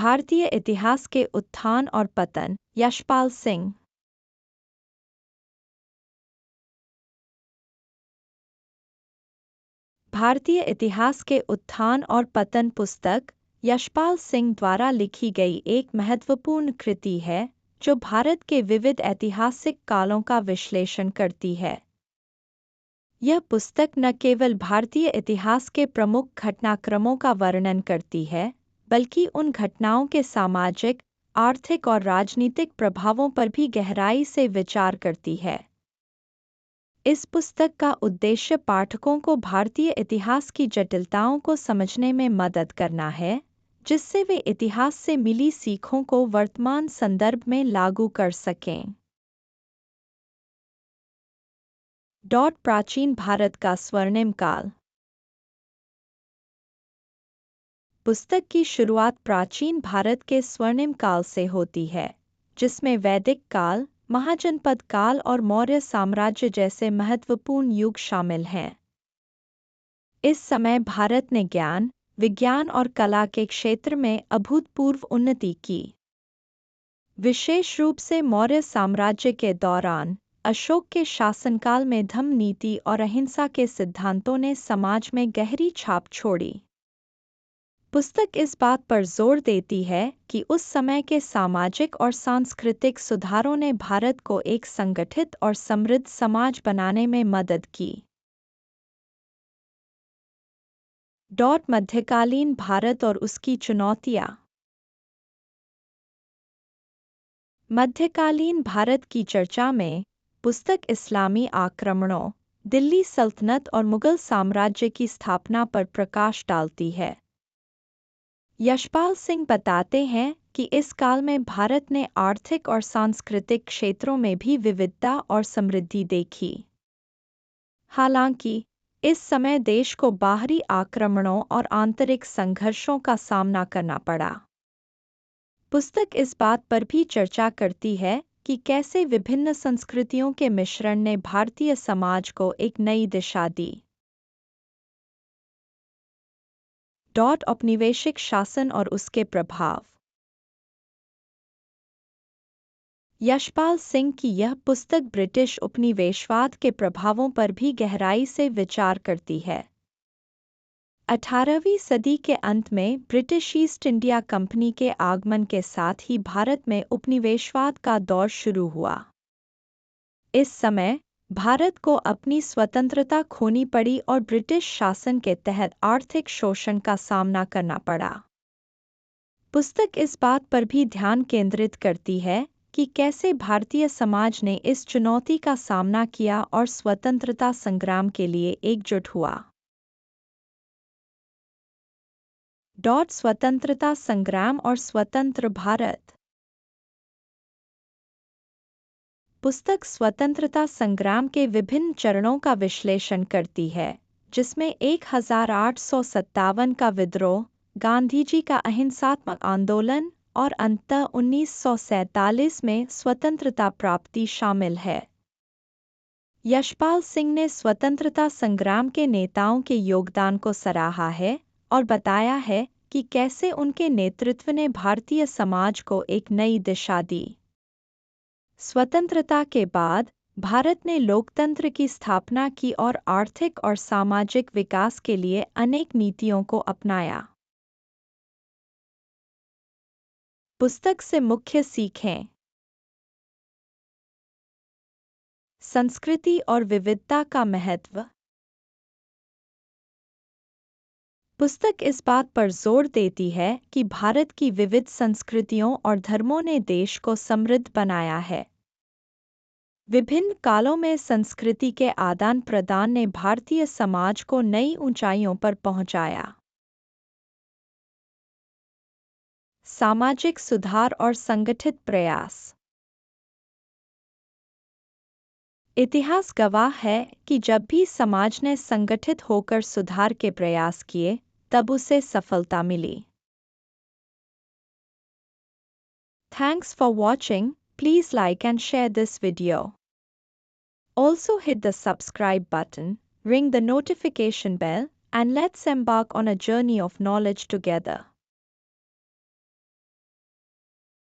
भारतीय इतिहास के उत्थान और पतन, यशपाल सिंह। भारतीय इतिहास के उत्थान और पतन पुस्तक यशपाल सिंह द्वारा लिखी गई एक महत्वपूर्ण कृति है जो भारत के विविध ऐतिहासिक कालों का विश्लेषण करती है। यह पुस्तक न केवल भारतीय इतिहास के प्रमुख घटनाक्रमों का वर्णन करती है, बल्कि उन घटनाओं के सामाजिक, आर्थिक और राजनीतिक प्रभावों पर भी गहराई से विचार करती है। इस पुस्तक का उद्देश्य पाठकों को भारतीय इतिहास की जटिलताओं को समझने में मदद करना है, जिससे वे इतिहास से मिली सीखों को वर्तमान संदर्भ में लागू कर सकें। प्राचीन भारत का स्वर्णिम काल। पुस्तक की शुरुआत प्राचीन भारत के स्वर्णिम काल से होती है, जिसमें वैदिक काल, महाजनपद काल और मौर्य साम्राज्य जैसे महत्वपूर्ण युग शामिल हैं। इस समय भारत ने ज्ञान, विज्ञान और कला के क्षेत्र में अभूतपूर्व उन्नति की। विशेष रूप से मौर्य साम्राज्य के दौरान अशोक के शासनकाल में धम्म नीति और अहिंसा के सिद्धांतों ने समाज में गहरी छाप छोड़ी। पुस्तक इस बात पर जोर देती है कि उस समय के सामाजिक और सांस्कृतिक सुधारों ने भारत को एक संगठित और समृद्ध समाज बनाने में मदद की। मध्यकालीन भारत और उसकी चुनौतियाँ। मध्यकालीन भारत की चर्चा में पुस्तक इस्लामी आक्रमणों, दिल्ली सल्तनत और मुगल साम्राज्य की स्थापना पर प्रकाश डालती है। यशपाल सिंह बताते हैं कि इस काल में भारत ने आर्थिक और सांस्कृतिक क्षेत्रों में भी विविधता और समृद्धि देखी। हालांकि इस समय देश को बाहरी आक्रमणों और आंतरिक संघर्षों का सामना करना पड़ा। पुस्तक इस बात पर भी चर्चा करती है कि कैसे विभिन्न संस्कृतियों के मिश्रण ने भारतीय समाज को एक नई दिशा दी। औपनिवेशिक शासन और उसके प्रभाव। यशपाल सिंह की यह पुस्तक ब्रिटिश उपनिवेशवाद के प्रभावों पर भी गहराई से विचार करती है। 18वीं सदी के अंत में ब्रिटिश ईस्ट इंडिया कंपनी के आगमन के साथ ही भारत में उपनिवेशवाद का दौर शुरू हुआ। इस समय भारत को अपनी स्वतंत्रता खोनी पड़ी और ब्रिटिश शासन के तहत आर्थिक शोषण का सामना करना पड़ा। पुस्तक इस बात पर भी ध्यान केंद्रित करती है कि कैसे भारतीय समाज ने इस चुनौती का सामना किया और स्वतंत्रता संग्राम के लिए एकजुट हुआ। स्वतंत्रता संग्राम और स्वतंत्र भारत। पुस्तक स्वतंत्रता संग्राम के विभिन्न चरणों का विश्लेषण करती है, जिसमें 1857 का विद्रोह, गांधीजी का अहिंसात्मक आंदोलन और अंततः 1947 में स्वतंत्रता प्राप्ति शामिल है। यशपाल सिंह ने स्वतंत्रता संग्राम के नेताओं के योगदान को सराहा है और बताया है कि कैसे उनके नेतृत्व ने भारतीय समाज को एक नई दिशा दी। स्वतंत्रता के बाद भारत ने लोकतंत्र की स्थापना की और आर्थिक और सामाजिक विकास के लिए अनेक नीतियों को अपनाया। पुस्तक से मुख्य सीखें। संस्कृति और विविधता का महत्व। पुस्तक इस बात पर जोर देती है कि भारत की विविध संस्कृतियों और धर्मों ने देश को समृद्ध बनाया है। विभिन्न कालों में संस्कृति के आदान प्रदान ने भारतीय समाज को नई ऊंचाइयों पर पहुंचाया। सामाजिक सुधार और संगठित प्रयास। इतिहास गवाह है कि जब भी समाज ने संगठित होकर सुधार के प्रयास किए, तब उसे सफलता मिली। Thanks for watching. Please like and share this video. Also hit the subscribe button, ring the notification bell, and let's embark on a journey of knowledge together.